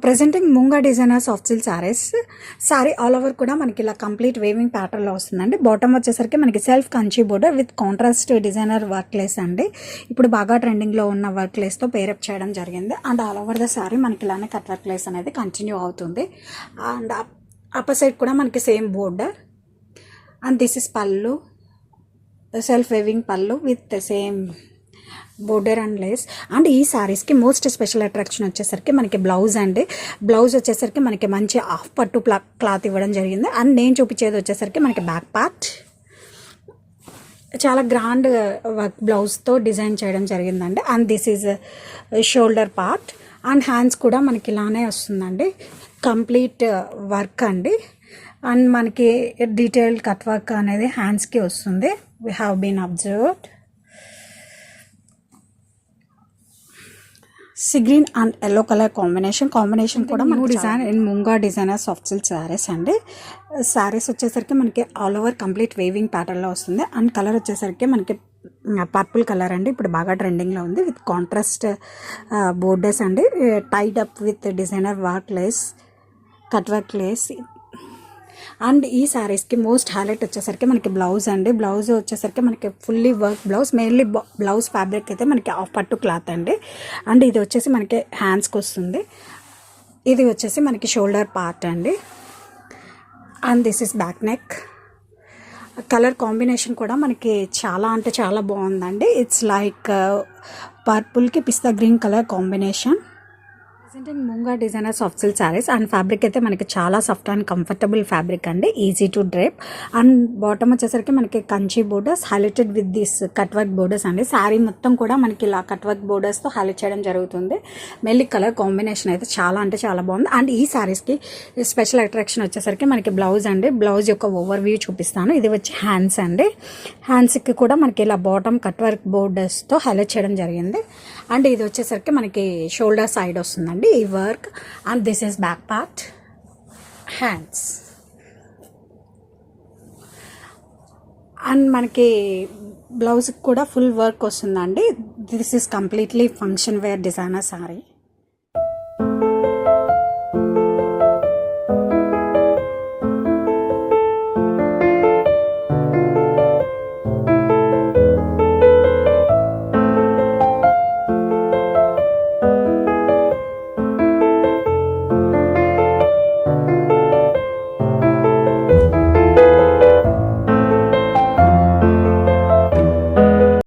Presenting Munga designer soft silk saris. Sorry all over కూడా మనకి ఇలా కంప్లీట్ వేవింగ్ ప్యాటర్న్లో వస్తుందండి. బాటమ్ వచ్చేసరికి మనకి self Kanchi border with contrast designer work lace అండి. ఇప్పుడు బాగా ట్రెండింగ్లో ఉన్న వర్క్ లేస్తో పేరప్ చేయడం జరిగింది. And all over the sorry మనకి ఇలానే కట్ వర్క్ లేస్ అనేది కంటిన్యూ అవుతుంది. అండ్ అప్పర్ సైడ్ కూడా మనకి same border. And this is పళ్ళు, సెల్ఫ్ వేవింగ్ పళ్ళు with same border and Lay's. And ఈ సారీస్కి మోస్ట్ స్పెషల్ అట్రాక్షన్ వచ్చేసరికి మనకి బ్లౌజ్ అండి. బ్లౌజ్ వచ్చేసరికి మనకి మంచి హాఫ్ పట్టు క్లాత్ ఇవ్వడం జరిగింది. అండ్ నేను చూపించేది వచ్చేసరికి మనకి బ్యాక్ పార్ట్ చాలా గ్రాండ్ వర్క్ బ్లౌజ్తో డిజైన్ చేయడం జరిగిందండి. And this is shoulder part. And hands కూడా మనకి ఇలానే వస్తుందండి, కంప్లీట్ వర్క్ అండి. అండ్ మనకి డీటెయిల్డ్ కట్ వర్క్ అనేది హ్యాండ్స్కి వస్తుంది. We have been observed. See green and yellow colour combination కూడా మనకు design in munga designer soft silk sarees అండి. శారీస్ వచ్చేసరికి మనకి ఆల్ ఓవర్ కంప్లీట్ వేవింగ్ ప్యాటర్న్లో వస్తుంది. అండ్ కలర్ వచ్చేసరికి మనకి పర్పుల్ కలర్ అండి, ఇప్పుడు బాగా ట్రెండింగ్లో ఉంది. విత్ కాంట్రాస్ట్ బోర్డర్స్ అండి, tied up with designer work lace, cut work lace. And ఈ శారీస్కి మోస్ట్ హైలైట్ వచ్చేసరికి మనకి బ్లౌజ్ అండి. బ్లౌజ్ వచ్చేసరికి మనకి fully work blouse. Mainly blouse fabric అయితే మనకి హాఫ్ పట్టు క్లాత్ అండి. అండ్ ఇది వచ్చేసి మనకి హ్యాండ్స్కి వస్తుంది. ఇది వచ్చేసి మనకి షోల్డర్ పార్ట్ అండి. And this is back neck. Colour combination కూడా మనకి చాలా అంటే చాలా బాగుందండి. ఇట్స్ లైక్ పర్పుల్కి pista green colour combination. Presenting Munga designer soft silk saris. And fabric అయితే మనకి చాలా సాఫ్ట్ అండ్ కంఫర్టబుల్ ఫ్యాబ్రిక్ అండి, easy to drape. And bottom వచ్చేసరికి మనకి Kanchi borders highlighted with this cut work borders అండి. శారీ మొత్తం కూడా మనకి ఇలా కట్ వర్క్ బోర్డర్స్తో హైలైట్ చేయడం జరుగుతుంది. మెల్లి కలర్ కాంబినేషన్ అయితే చాలా అంటే చాలా బాగుంది. అండ్ ఈ శారీస్కి స్పెషల్ అట్రాక్షన్ వచ్చేసరికి మనకి బ్లౌజ్ అండి. బ్లౌజ్ యొక్క ఓవర్ వ్యూ చూపిస్తాను. ఇది వచ్చి హ్యాండ్స్ అండి. హ్యాండ్స్కి కూడా మనకి ఇలా బాటమ్ కట్ వర్క్ బోర్డర్స్తో హైలైట్ చేయడం జరిగింది. అండ్ ఇది వచ్చేసరికి మనకి షోల్డర్ సైడ్ వస్తుందండి ఈ work. And this is back part, hands. And మనకి బ్లౌజ్కి కూడా ఫుల్ వర్క్ వస్తుందండి. This is completely function wear designer sorry.